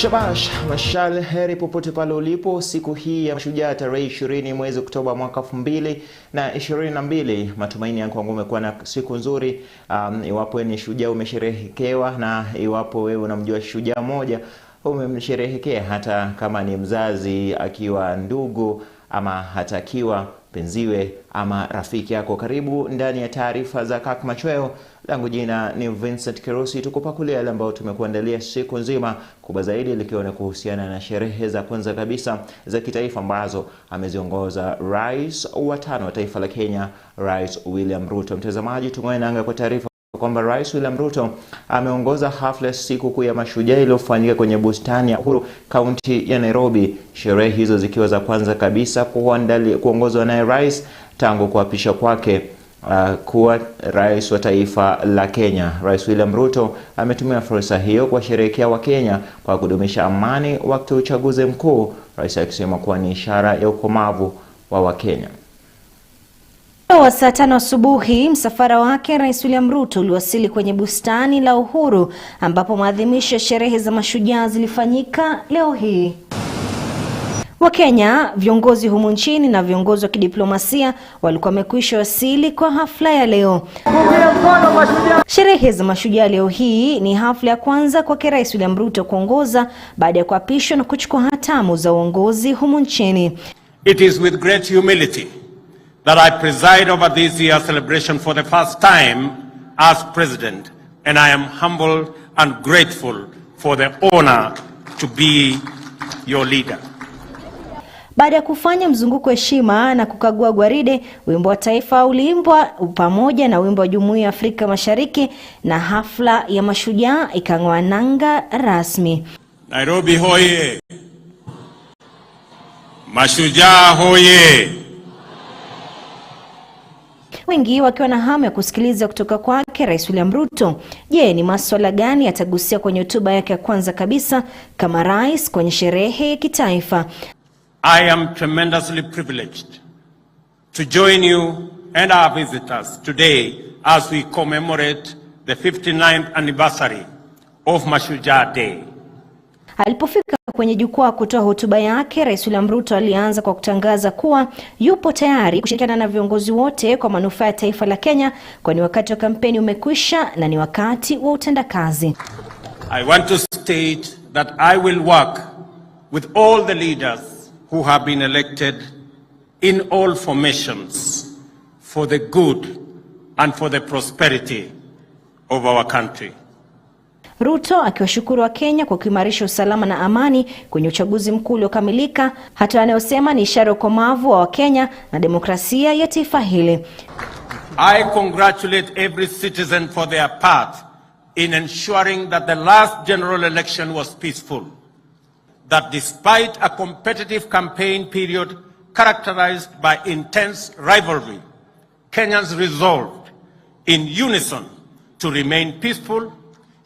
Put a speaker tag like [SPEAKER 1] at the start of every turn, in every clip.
[SPEAKER 1] Shabash, mashal heri popote pale ulipo. Siku hii ya Mashujaa tarehe 20 mwezi Oktoba mwaka 2022. Matumaini yangu kwamba umekuwa na siku nzuri. Iwapo wewe ni shujaa umesherehekewa, na iwapo wewe unamjua shujaa moja umemsherehekea, hata kama ni mzazi, akiwa ndugu, ama hata akiwa penziwe ama rafiki yako. Karibu ndani ya taarifa za Kirk Machweo. Langu jina ni Vincent Kerosi. Tukupakulia yale ambayo tumekuandalia siku nzima, kubwa zaidi likiwa ni kuhusiana na sherehe za kwanza kabisa za kitaifa ambazo ameziongoza Rais wa 5 wa taifa la Kenya, Rais William Ruto. Mtazamaji, tunaanza kwa taarifa kwamba Rais William Ruto ameongoza hafla siku kuu ya Mashujaa iliyofanyika kwenye bustani ya Uhuru, kaunti ya Nairobi. Sherehe hizo zikiwa za kwanza kabisa kuongozwa naye rais tangu kuapishwa kwake kuwa rais wa taifa la Kenya. Rais William Ruto ametumia fursa hiyo kuwasherehekea Wakenya kwa kudumisha amani wakati wa uchaguzi mkuu, rais akisema kuwa ni ishara ya ukomavu wa Wakenya.
[SPEAKER 2] Wa saa 5 asubuhi, msafara wake Rais William Ruto uliwasili kwenye bustani la Uhuru, ambapo maadhimisho ya sherehe za Mashujaa zilifanyika leo hii. Wakenya, viongozi humu nchini na viongozi wa kidiplomasia walikuwa wamekwisha wasili kwa hafla ya leo. Sherehe za Mashujaa leo hii ni hafla ya kwanza kwa Rais William Ruto kuongoza baada ya kuapishwa na kuchukua hatamu za uongozi humu nchini.
[SPEAKER 3] It is with great humility that I preside over this year's celebration for the first time as president, and I am humbled and grateful for the honor to be your leader.
[SPEAKER 2] Baada ya kufanya mzunguko heshima na kukagua gwaride, wimbo wa taifa uliimbwa pamoja na wimbo wa Jumuiya ya Afrika Mashariki, na hafla ya Mashujaa ikang'oa nanga rasmi.
[SPEAKER 3] Nairobi hoye! Mashujaa hoye!
[SPEAKER 2] Wengi wakiwa na hamu ya kusikiliza kutoka kwake Rais William Ruto. Je, ni masuala gani atagusia kwenye hotuba yake ya kwanza kabisa kama rais kwenye sherehe ya kitaifa?
[SPEAKER 3] I am tremendously privileged to join you and our visitors today as we commemorate the 59th anniversary of Mashujaa Day.
[SPEAKER 2] Alipofika kwenye jukwaa kutoa hotuba yake, Rais William Ruto alianza kwa kutangaza kuwa yupo tayari kushirikiana na viongozi wote kwa manufaa ya taifa la Kenya, kwani wakati wa kampeni umekwisha na ni wakati wa utendakazi.
[SPEAKER 3] I want to state that I will work with all the leaders who have been elected in all formations for the good and for the prosperity of our country.
[SPEAKER 2] Ruto akiwashukuru wa Kenya kwa kuimarisha usalama na amani kwenye uchaguzi mkuu uliokamilika, hatua anayosema ni ishara ya ukomavu wa Wakenya na demokrasia ya taifa hili.
[SPEAKER 3] I congratulate every citizen for their part in ensuring that the last general election was peaceful. That despite a competitive campaign period characterized by intense rivalry, Kenyans resolved in unison to remain peaceful,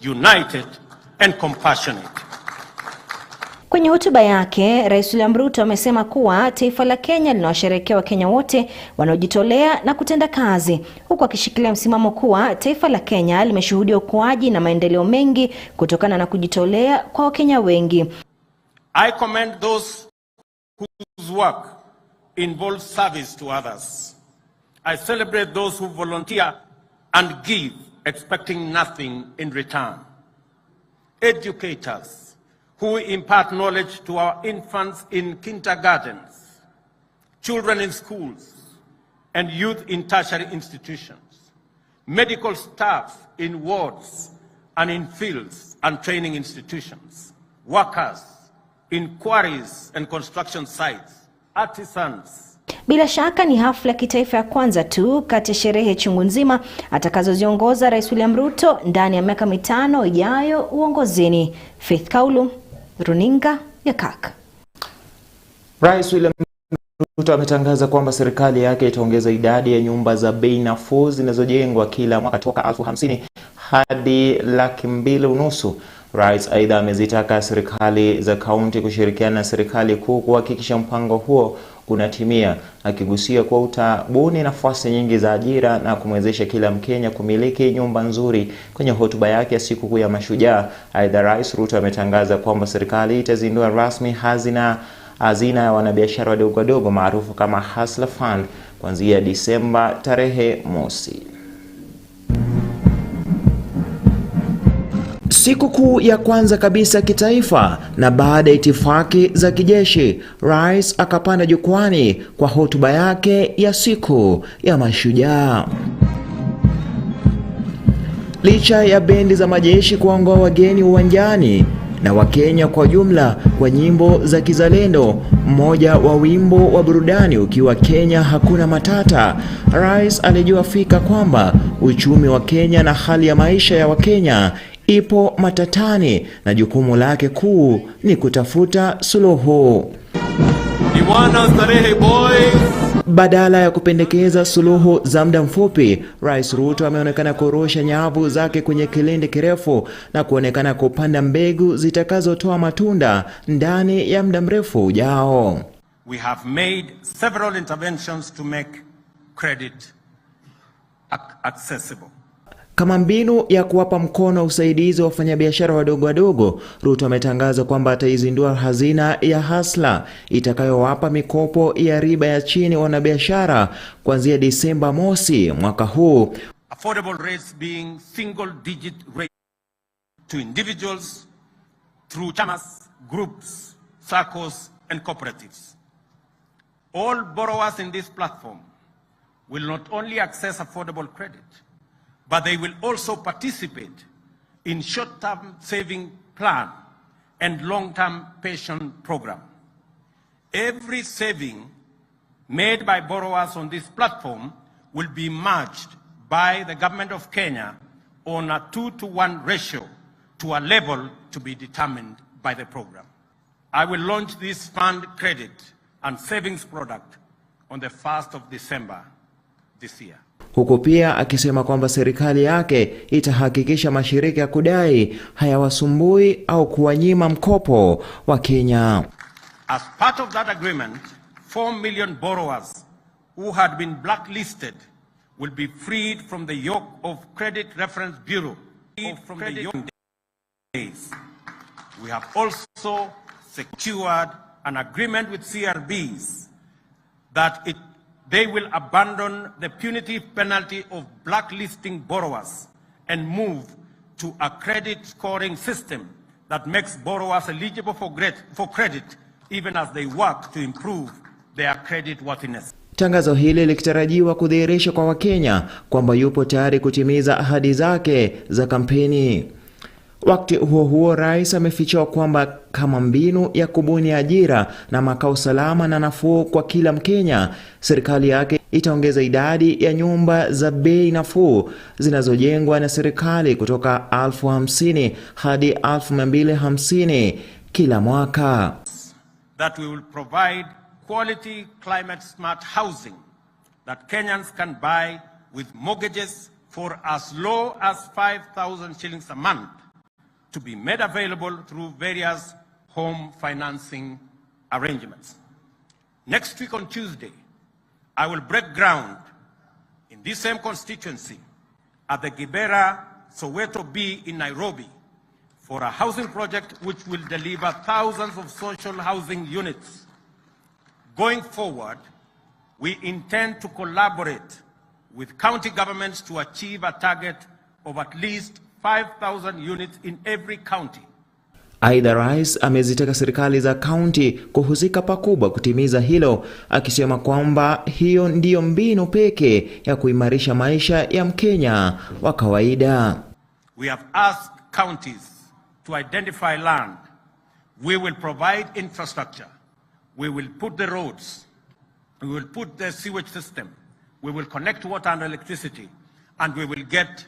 [SPEAKER 3] united and compassionate.
[SPEAKER 2] Kwenye hotuba yake, Rais William Ruto amesema kuwa taifa la Kenya linawasherehekea Wakenya wote wanaojitolea na kutenda kazi, huku akishikilia msimamo kuwa taifa la Kenya limeshuhudia ukuaji na maendeleo mengi kutokana na kujitolea kwa Wakenya wengi.
[SPEAKER 3] I commend those whose work involves service to others. I celebrate those who volunteer and give, expecting nothing in return. Educators who impart knowledge to our infants in kindergartens, children in schools, and youth in tertiary institutions. Medical staff in wards and in fields and training institutions. Workers in quarries and construction sites. Artisans.
[SPEAKER 2] Bila shaka ni hafla ya kitaifa ya kwanza tu kati ya sherehe chungu nzima atakazoziongoza Rais William Ruto ndani ya miaka 5 ijayo uongozini. Faith Kaulu, runinga ya Kirk.
[SPEAKER 1] Rais William Ruto ametangaza kwamba serikali yake itaongeza idadi ya nyumba za bei nafuu zinazojengwa kila mwaka toka 50,000 hadi 250,000. Rais aidha amezitaka serikali za kaunti kushirikiana na serikali kuu kuhakikisha mpango huo kunatimia, akigusia kwa utabuni nafasi nyingi za ajira na kumwezesha kila Mkenya kumiliki nyumba nzuri. Kwenye hotuba yake ya sikukuu ya Mashujaa, aidha Rais Ruto ametangaza kwamba serikali itazindua rasmi hazina ya wanabiashara wadogo wadogo maarufu kama Hustler Fund kuanzia Disemba tarehe mosi. Sikukuu ya kwanza kabisa kitaifa na baada ya itifaki za kijeshi, Rais akapanda jukwani kwa hotuba yake ya siku ya Mashujaa. Licha ya bendi za majeshi kuongoa wageni uwanjani na Wakenya kwa jumla kwa nyimbo za kizalendo, mmoja wa wimbo wa burudani ukiwa Kenya hakuna matata, Rais alijua fika kwamba uchumi wa Kenya na hali ya maisha ya Wakenya ipo matatani na jukumu lake kuu ni kutafuta suluhu. Badala ya kupendekeza suluhu za muda mfupi, Rais Ruto ameonekana kurusha nyavu zake kwenye kilindi kirefu na kuonekana kupanda mbegu zitakazotoa matunda ndani ya muda mrefu ujao.
[SPEAKER 3] We have made several interventions to make credit accessible.
[SPEAKER 1] Kama mbinu ya kuwapa mkono usaidizi wa wafanyabiashara wadogo wadogo, Ruto ametangaza kwamba ataizindua hazina ya Hustler itakayowapa mikopo ya riba ya chini wanabiashara kuanzia Disemba mosi mwaka huu.
[SPEAKER 3] Affordable rates being single digit rate to individuals through chamas, groups, SACCOs and cooperatives. All borrowers in this platform will not only access affordable credit, but they will also participate in short-term saving plan and long-term pension program. Every saving made by borrowers on this platform will be matched by the government of Kenya on a 2-to-1 ratio to a level to be determined by the program. I will launch this fund credit and savings product on the 1st of December this year.
[SPEAKER 1] Huku pia akisema kwamba serikali yake itahakikisha mashirika ya kudai hayawasumbui au kuwanyima mkopo wa Kenya.
[SPEAKER 3] As part of that agreement, 4 million borrowers who had been blacklisted will be freed from the yoke of Credit Reference Bureau. From the yoke days. We have also secured an agreement with CRBs that they will abandon the punitive penalty of blacklisting borrowers and move to a credit scoring system that makes borrowers eligible for credit even as they work to improve their credit worthiness.
[SPEAKER 1] Tangazo hili likitarajiwa kudhihirisha kwa Wakenya kwamba yupo tayari kutimiza ahadi zake za kampeni. Wakati huo huo, Rais amefichua kwamba kama mbinu ya kubuni ajira na makao salama na nafuu kwa kila Mkenya, serikali yake itaongeza idadi ya nyumba za bei nafuu zinazojengwa na serikali kutoka 50,000 hadi 250,000 kila mwaka.
[SPEAKER 3] That we will provide quality climate smart housing that Kenyans can buy with mortgages for as low as 5,000 shillings a month, to be made available through various home financing arrangements. Next week on Tuesday, I will break ground in this same constituency at the Kibera Soweto B in Nairobi for a housing project which will deliver thousands of social housing units. Going forward, we intend to collaborate with county governments to achieve a target of at least 5,000 units in every county.
[SPEAKER 1] Aidha, Rais amezitaka serikali za kaunti kuhusika pakubwa kutimiza hilo, akisema kwamba hiyo ndiyo mbinu pekee ya kuimarisha maisha ya Mkenya wa kawaida.
[SPEAKER 3] We have asked counties to identify land. We will provide infrastructure. We will put the roads. We will put the sewage system. We will connect water and electricity. And we will get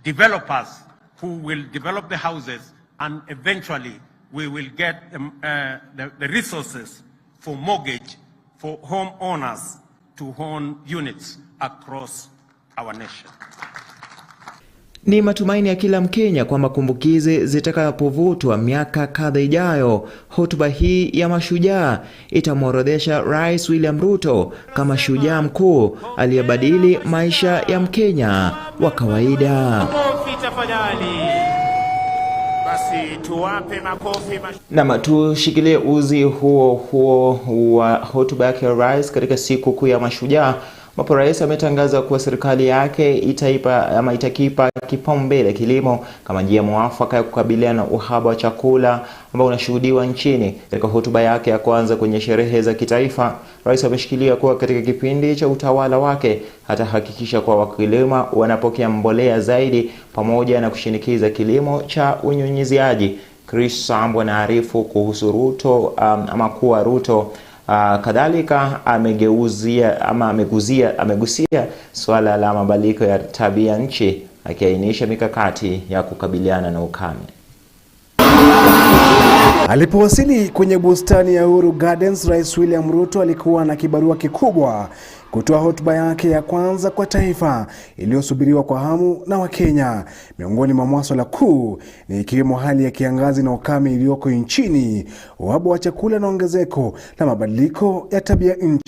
[SPEAKER 3] developers who will develop the houses, and eventually we will get the resources for mortgage for homeowners to own units across our nation.
[SPEAKER 1] Ni matumaini ya kila Mkenya kwamba kumbukizi zitakapovutwa miaka kadhaa ijayo, hotuba hii ya mashujaa itamworodhesha Rais William Ruto kama shujaa mkuu aliyebadili maisha ya Mkenya wa kawaida.
[SPEAKER 4] Basi tuwape makofi.
[SPEAKER 1] Na tushikilie uzi huo wa hotuba yake ya Rais katika siku kuu ya mashujaa, ambapo Rais ametangaza kuwa serikali yake itakipa kipaumbele kilimo kama njia mwafaka ya kukabiliana na uhaba wa chakula ambao unashuhudiwa nchini. Katika hotuba yake ya kwanza kwenye sherehe za kitaifa, Rais ameshikilia kuwa katika kipindi cha utawala wake hatahakikisha kuwa wakulima wanapokea mbolea zaidi pamoja na kushinikiza kilimo cha unyunyiziaji. Chris Sambo anaarifu kuhusu Ruto kuwa Ruto kadhalika amegusia swala la mabadiliko ya tabia nchi, akiainisha mikakati ya kukabiliana na ukame.
[SPEAKER 5] Alipowasili kwenye bustani ya Uhuru Gardens, Rais William Ruto alikuwa na kibarua kikubwa kutoa hotuba yake ya kwanza kwa taifa iliyosubiriwa kwa hamu na Wakenya. Miongoni mwa masuala kuu ni ikiwemo hali ya kiangazi na ukame iliyoko nchini, uhaba wa chakula na ongezeko la mabadiliko ya tabia nchi.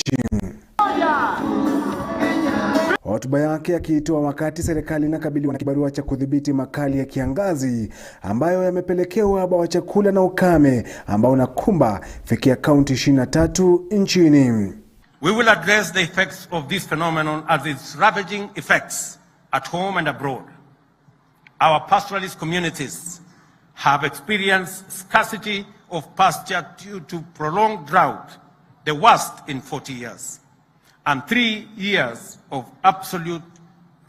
[SPEAKER 5] Hotuba yake akiitoa wakati serikali inakabiliwa na kibarua cha kudhibiti makali ya kiangazi ambayo yamepelekea uhaba wa chakula na ukame ambao unakumba fikia kaunti 23 nchini.
[SPEAKER 3] We will address the effects of this phenomenon as its ravaging effects at home and abroad. Our pastoralist communities have experienced scarcity of pasture due to prolonged drought, the worst in 40 years, and 3 years of absolute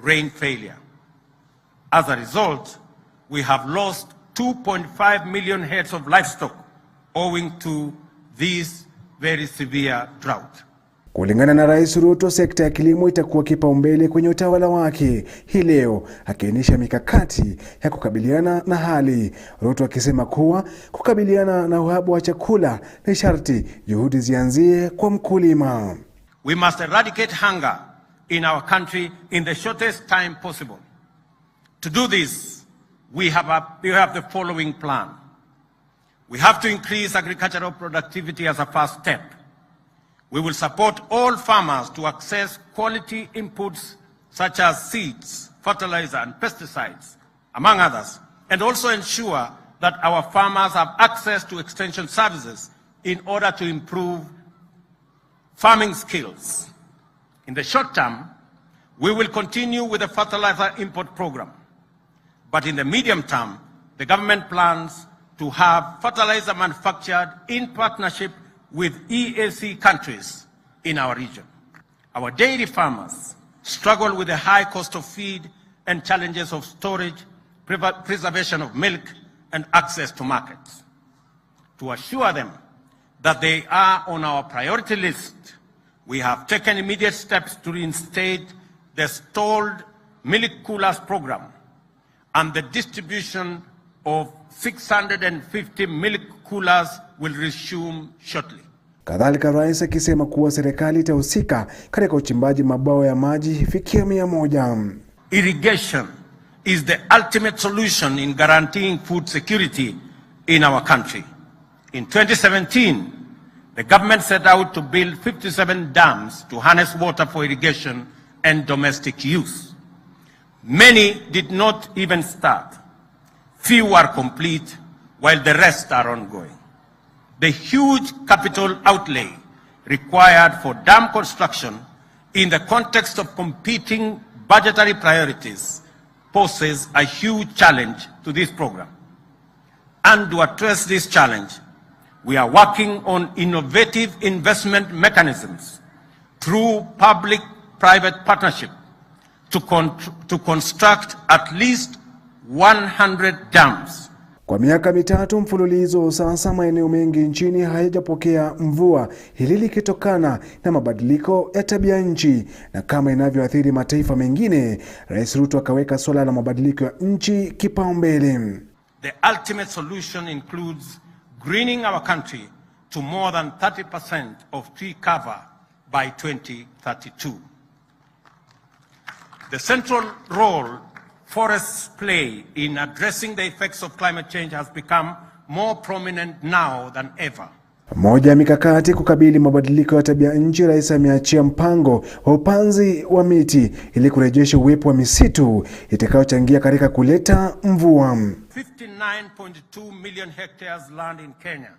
[SPEAKER 3] rain failure. As a result, we have lost 2.5 million heads of livestock owing to this very severe drought.
[SPEAKER 5] Kulingana na Rais Ruto, sekta ya kilimo itakuwa kipaumbele kwenye utawala wake hii leo, akiainisha mikakati ya kukabiliana na hali. Ruto akisema kuwa kukabiliana na uhaba wa chakula ni sharti juhudi zianzie kwa mkulima.
[SPEAKER 3] We must eradicate hunger in our country in the shortest time possible. To do this, we have the following plan. We have to increase agricultural productivity as a first step. We will support all farmers to access quality inputs such as seeds, fertilizer, and pesticides, among others, and also ensure that our farmers have access to extension services in order to improve farming skills. In the short term, we will continue with the fertilizer import program. But in the medium term, the government plans to have fertilizer manufactured in partnership with EAC countries in our region. Our dairy farmers struggle with the high cost of feed and challenges of storage, preservation of milk, and access to markets. To assure them that they are on our priority list, we have taken immediate steps to reinstate the stalled milk coolers program, and the distribution of 650 milk coolers will resume shortly.
[SPEAKER 5] Kadhalika Rais akisema kuwa serikali itahusika katika uchimbaji mabwawa ya maji ifikie 100.
[SPEAKER 3] Irrigation is the ultimate solution in guaranteeing food security in our country. In 2017, the government set out to build 57 dams to harness water for irrigation and domestic use. Many did not even start. Few are complete, while the rest are ongoing. The huge capital outlay required for dam construction in the context of competing budgetary priorities poses a huge challenge to this program. And to address this challenge, we are working on innovative investment mechanisms through public-private partnership to construct at least 100 dams.
[SPEAKER 5] Kwa miaka mitatu mfululizo sasa, maeneo mengi nchini hayajapokea mvua, hili likitokana na mabadiliko ya tabia nchi, na kama inavyoathiri mataifa mengine, Rais Ruto akaweka swala la mabadiliko ya nchi kipaumbele.
[SPEAKER 3] The ultimate solution includes greening our country to more than 30% of tree cover by 2032. The central role forest's play in addressing the effects of climate change has become more prominent now than ever.
[SPEAKER 5] Moja ya mikakati kukabili mabadiliko ya tabia nchi, rais ameachia mpango wa upanzi wa miti ili kurejesha uwepo wa misitu itakayochangia katika kuleta mvua.
[SPEAKER 3] 59.2 million hectares land in Kenya.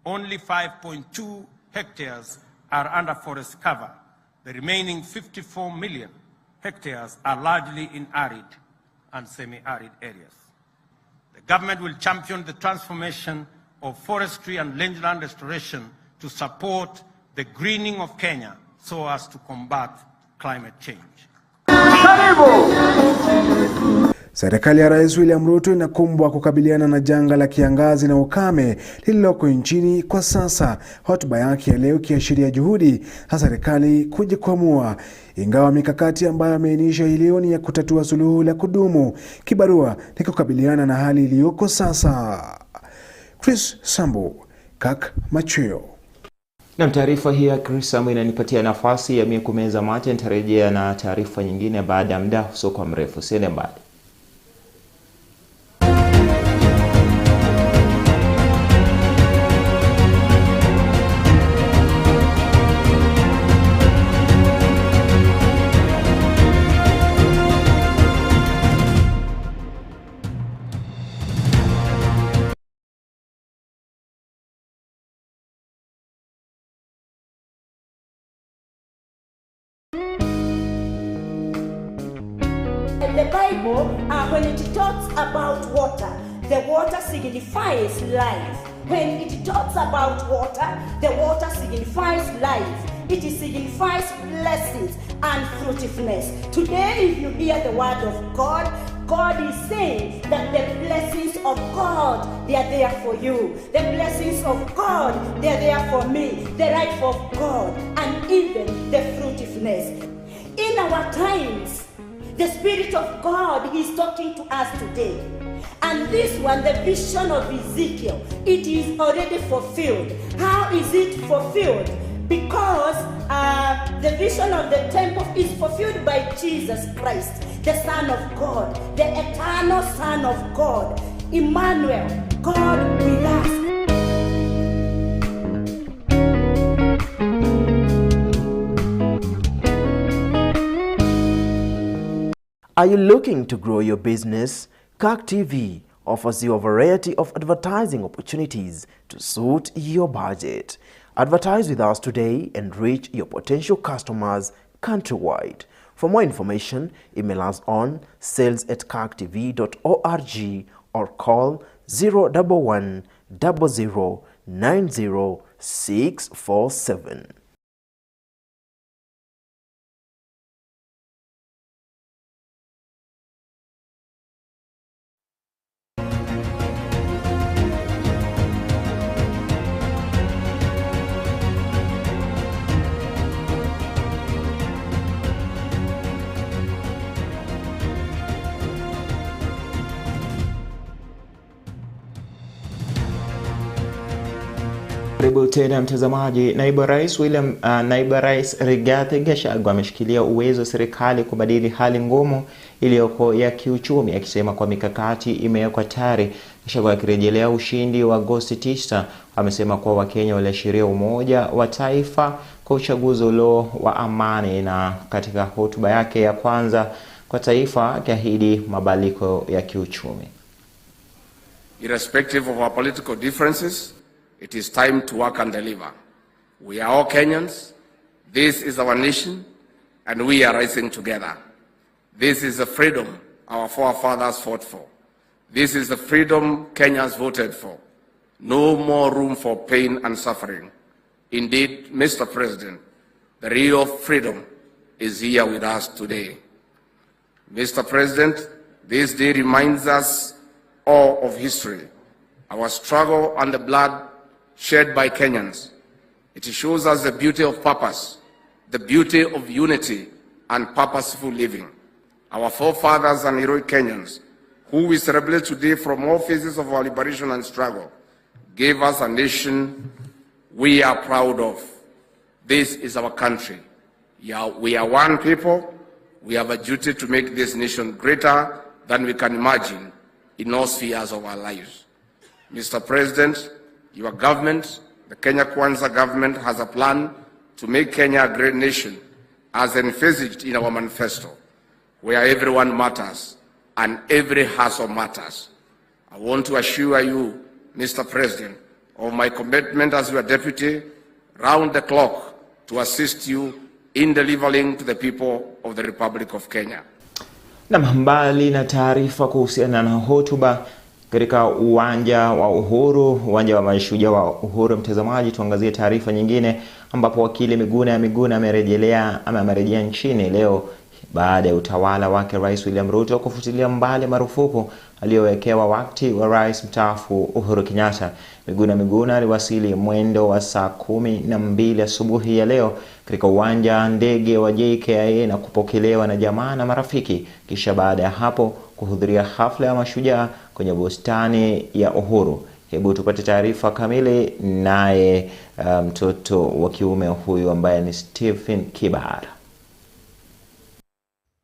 [SPEAKER 3] Only 5.2 hectares are under forest cover. The remaining 54 million hectares are largely in arid and semi-arid areas. The government will champion the transformation of forestry and rangeland restoration to support the greening of Kenya so as to combat climate change.
[SPEAKER 5] Serikali ya Rais William Ruto inakumbwa kukabiliana na janga la kiangazi na ukame lililoko nchini kwa sasa. Hotuba yake ya leo kiashiria juhudi za serikali kujikwamua, ingawa mikakati ambayo ameainisha hii leo ni ya kutatua suluhu la kudumu. Kibarua ni kukabiliana na hali iliyoko sasa. Chris Sambu, Kirk Machweo.
[SPEAKER 1] Na taarifa hii ya Chris Sambu inanipatia nafasi ya mimi kumeza mate. Nitarejea na taarifa nyingine baada ya muda usio mrefu. Sende mbali.
[SPEAKER 6] The Bible, when it talks about water, the water signifies life. When it talks about water, the water signifies life. It signifies blessings and fruitfulness. Today, if you hear the word of God, God is saying that the blessings of God, they are there for you. The blessings of God, they are there for me. The life of God, and even the fruitfulness. In our times, the Spirit of God is talking to us today. And this one, the vision of Ezekiel, it is already fulfilled. How is it fulfilled? Because the vision of the temple is fulfilled by Jesus Christ, the Son of God, the eternal Son of God, Emmanuel, God with us.
[SPEAKER 7] Are you looking to grow your business? Kirk TV offers you a variety of advertising opportunities to suit your budget. Advertise with us today and reach your potential customers countrywide. For more information, email us on sales@kirktv.org or call 011 00 90 647.
[SPEAKER 1] Karibu tena mtazamaji. Naibu Rais Rigathi Gachagua ameshikilia uwezo wa serikali kubadili hali ngumu iliyoko ya kiuchumi, akisema kwa mikakati imewekwa tayari. Gachagua akirejelea ushindi wa Agosti 9 amesema kwa Wakenya waliashiria umoja wa taifa kwa uchaguzi ulio wa amani, na katika hotuba yake ya kwanza kwa taifa akiahidi mabadiliko ya kiuchumi.
[SPEAKER 8] Irrespective of our political differences, it is time to work and deliver. We are all Kenyans. This is our nation, and we are rising together. This is the freedom our forefathers fought for. This is the freedom Kenyans voted for. No more room for pain and suffering. Indeed, Mr. President, the real freedom is here with us today. Mr. President, this day reminds us all of history, our struggle and the blood shed by Kenyans. It shows us the beauty of purpose, the beauty of unity and purposeful living. Our forefathers and heroic Kenyans, who we celebrate today from all phases of our liberation and struggle, gave us a nation we are proud of. This is our country. We are one people. We have a duty to make this nation greater than we can imagine in all spheres of our lives. Mr. President, your government, the Kenya Kwanza government, has a plan to make Kenya a great nation, as envisaged in our manifesto, where everyone matters and every hustle matters. I want to assure you, Mr. President, of my commitment as your deputy, round the clock, to assist you in delivering to the people of the Republic of Kenya.
[SPEAKER 1] Na mbali na taarifa kuhusiana na hotuba katika uwanja wa Uhuru, uwanja wa mashujaa wa Uhuru, mtazamaji, tuangazie taarifa nyingine ambapo wakili Miguna amerejea nchini leo baada ya utawala wake Rais William Ruto kufutilia mbali marufuku aliyowekewa wakati wa Rais mstaafu Uhuru Kenyatta. Miguna aliwasili mwendo wa saa 12 asubuhi ya leo katika uwanja ndege wa JKIA na kupokelewa na jamaa na marafiki, kisha baada ya hapo kuhudhuria hafla ya mashujaa kwenye bustani ya Uhuru. Hebu tupate taarifa kamili naye mtoto wa kiume huyu ambaye ni Stephen Kibara.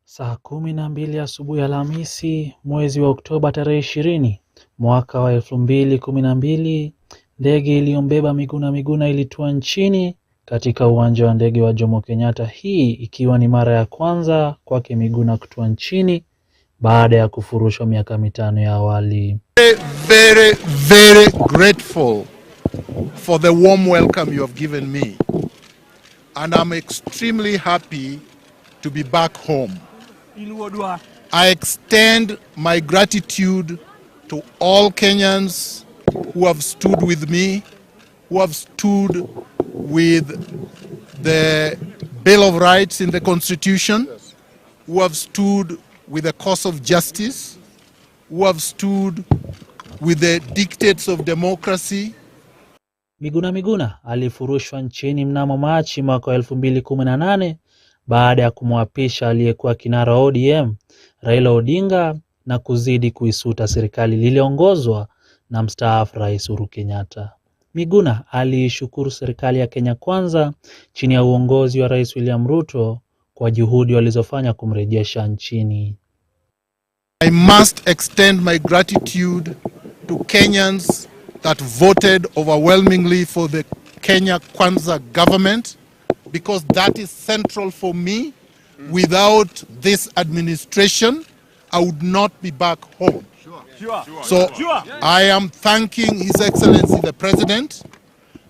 [SPEAKER 9] Saa 12 asubuhi Alhamisi, mwezi wa Oktoba tarehe 20 mwaka wa 2012, ndege iliyombeba Miguna ilitua nchini katika uwanja wa ndege wa Jomo Kenyatta, hii ikiwa ni mara ya kwanza kwake Miguna kutua nchini baada ya kufurushwa miaka 5 ya awali.
[SPEAKER 10] Very grateful for the warm welcome you have given me, and I'm extremely happy to be back home. I extend my gratitude to all Kenyans who have stood with me, who have stood with the Bill of Rights in the Constitution, who have stood with the cause of justice, who have stood with the dictates of democracy.
[SPEAKER 9] Miguna alifurushwa nchini mnamo Machi mwaka 2018 baada ya kumwapisha aliyekuwa kinara ODM Raila Odinga na kuzidi kuisuta serikali liliongozwa na mstaafu Rais Uhuru Kenyatta. Miguna aliishukuru serikali ya Kenya Kwanza chini ya uongozi wa Rais William Ruto kwa juhudi walizofanya kumrejesha nchini.
[SPEAKER 10] I must extend my gratitude to Kenyans that voted overwhelmingly for the Kenya Kwanza government, because that is central for me. Without this administration, I would not be back home. So I am thanking His Excellency the President,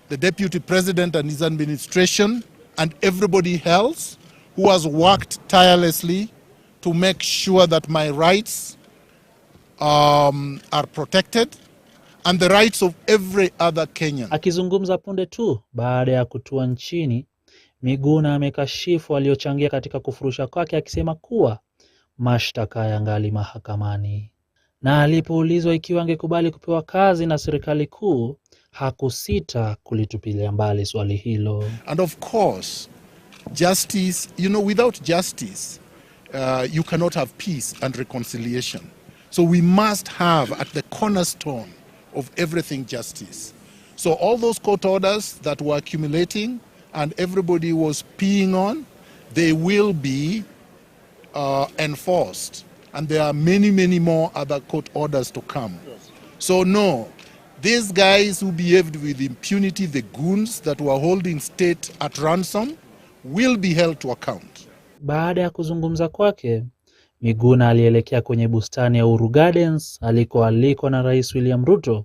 [SPEAKER 10] the Deputy President and his administration, and everybody else who has worked tirelessly to make sure that my rights are protected and the rights of every other Kenyan.
[SPEAKER 9] Akizungumza punde tu baada ya kutua nchini, Miguna amekashifu waliochangia katika kufurusha kwake, akisema kuwa mashtaka yangali mahakamani. Na alipoulizwa ikiwa angekubali kupewa kazi na serikali kuu, hakusita kulitupilia mbali swali hilo.
[SPEAKER 10] And of course, justice, without justice, you cannot have peace and reconciliation. So we must have at the cornerstone of everything justice. So all those court orders that were accumulating and everybody was peeing on, they will be enforced. And there are many more other court orders to come. So no, these guys who behaved with impunity, the goons that were holding state at ransom, will be held to account.
[SPEAKER 9] Baada ya kuzungumza kwake, Miguna alielekea kwenye bustani ya Uhuru Gardens alikoalikwa na Rais William Ruto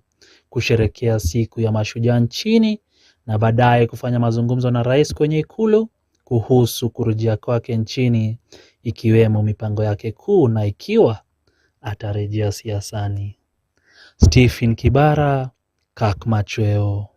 [SPEAKER 9] kusherekea siku ya mashujaa nchini, na baadaye kufanya mazungumzo na rais kwenye ikulu kuhusu kurejea kwake nchini, ikiwemo mipango yake kuu na ikiwa atarejea siasani. Stephen Kibara, Kirk Machweo.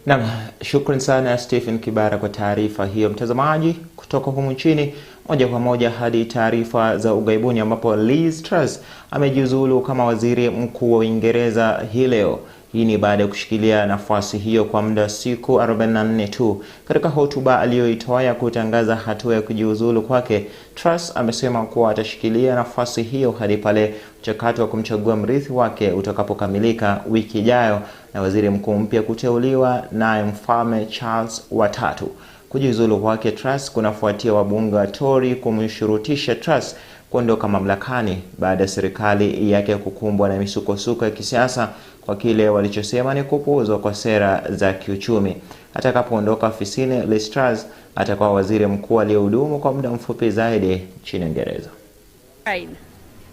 [SPEAKER 1] Naam, shukran sana Stephen Kibara kwa taarifa hiyo. Mtazamaji, kutoka humu nchini moja kwa moja hadi taarifa za ugaibuni, ambapo Liz Truss amejiuzulu kama waziri mkuu wa Uingereza hii leo. Hii ni baada ya kushikilia nafasi hiyo kwa muda siku 44 tu. Katika hotuba aliyoitoa ya kutangaza hatua ya kujiuzulu kwake, Truss amesema kuwa atashikilia nafasi hiyo hadi pale mchakato wa kumchagua mrithi wake utakapokamilika wiki ijayo na waziri mkuu mpya kuteuliwa naye Mfalme Charles wa III. Kujiuzulu kwake Truss kunafuatia wabunge wa Tory kumshurutisha Truss kuondoka mamlakani baada ya serikali yake kukumbwa na misukosuko ya kisiasa kwa kile walichosema ni kupuuzwa kwa sera za kiuchumi. Atakapoondoka ofisini, Liz Truss atakuwa waziri mkuu aliyehudumu kwa muda mfupi zaidi nchini Uingereza.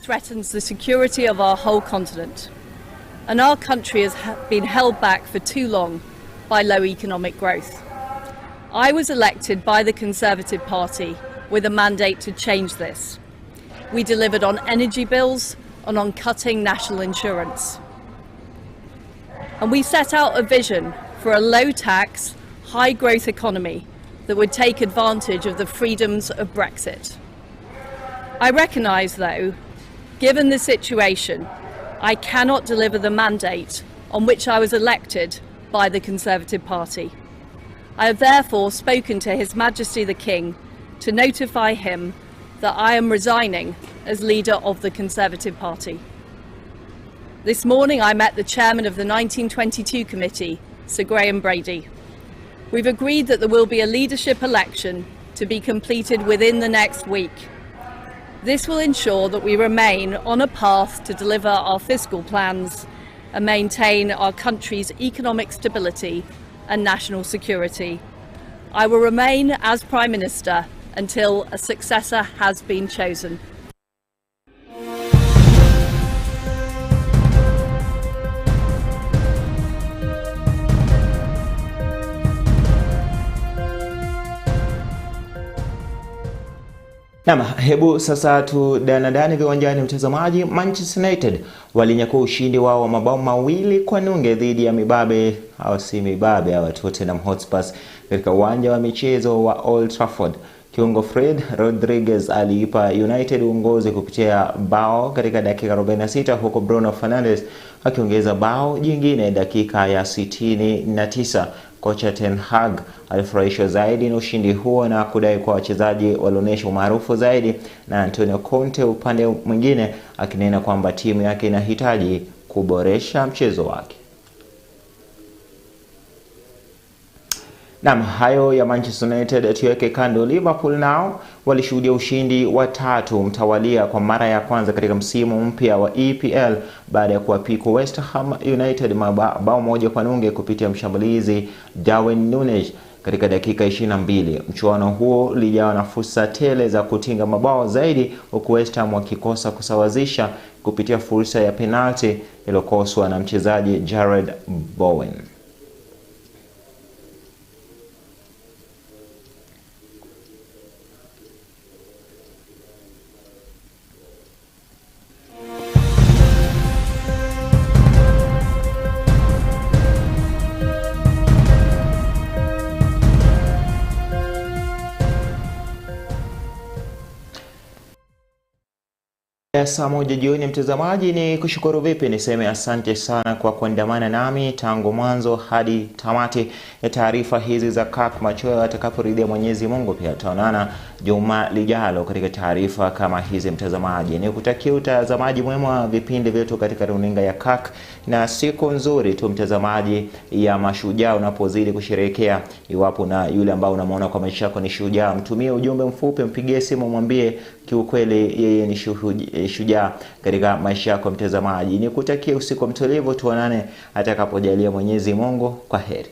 [SPEAKER 11] Threatens the security of our whole continent, and our country has been held back for too long by low economic growth. I was elected by the Conservative Party with a mandate to change this. We delivered on energy bills and on cutting national insurance. And we set out a vision for a low-tax, high-growth economy that would take advantage of the freedoms of Brexit. I recognise, though, given the situation, I cannot deliver the mandate on which I was elected by the Conservative Party. I have therefore spoken to His Majesty the King to notify him that I am resigning as leader of the Conservative Party. This morning I met the chairman of the 1922 committee, Sir Graham Brady. We've agreed that there will be a leadership election to be completed within the next week. This will ensure that we remain on a path to deliver our fiscal plans and maintain our country's economic stability and national security. I will remain as Prime Minister until a successor has been chosen.
[SPEAKER 1] Naam, hebu sasa tudanadani viwanjani mtazamaji. Manchester United walinyakua ushindi wao wa mabao 2-0 dhidi ya mibabe au si mibabe au Tottenham Hotspur katika uwanja wa michezo wa Old Trafford. Kiungo Fred Rodriguez aliipa United uongozi kupitia bao katika dakika 46 huko Bruno Fernandes akiongeza bao jingine dakika ya 69. Kocha Ten Hag alifurahishwa zaidi na ushindi huo na kudai kwa wachezaji walionyesha umaarufu zaidi, na Antonio Conte upande mwingine akinena kwamba timu yake inahitaji kuboresha mchezo wake. Naam, hayo ya Manchester United tuweke kando. Liverpool nao walishuhudia ushindi wa 3 mtawalia kwa mara ya kwanza katika msimu mpya wa EPL baada ya kuwapiku West Ham United bao 1-0 kupitia mshambulizi Darwin Núñez katika dakika 22. Mchuano huo ulijawa na fursa tele za kutinga mabao zaidi, huku West Ham wakikosa kusawazisha kupitia fursa ya penalti iliyokoswa na mchezaji Jared Bowen. Saa 1 jioni mtazamaji, ni kushukuru vipi niseme asante sana kwa kuandamana nami tangu mwanzo hadi tamati ya taarifa hizi za Kirk Machweo. Atakaporidhia Mwenyezi Mungu pia tutaonana juma lijalo katika taarifa kama hizi mtazamaji. Nikutakia utazamaji mwema wa vipindi vyetu katika runinga ya Kirk na siku nzuri tu mtazamaji ya mashujaa unapozidi kusherehekea. Iwapo na yule ambao unamwona kwa maisha yako ni shujaa, mtumie ujumbe mfupi, mpigie simu, mwambie kiukweli yeye ni shujaa katika maisha yako mtazamaji. Nikutakia usiku mtulivu, tuonane atakapojalia Mwenyezi Mungu. Kwa heri.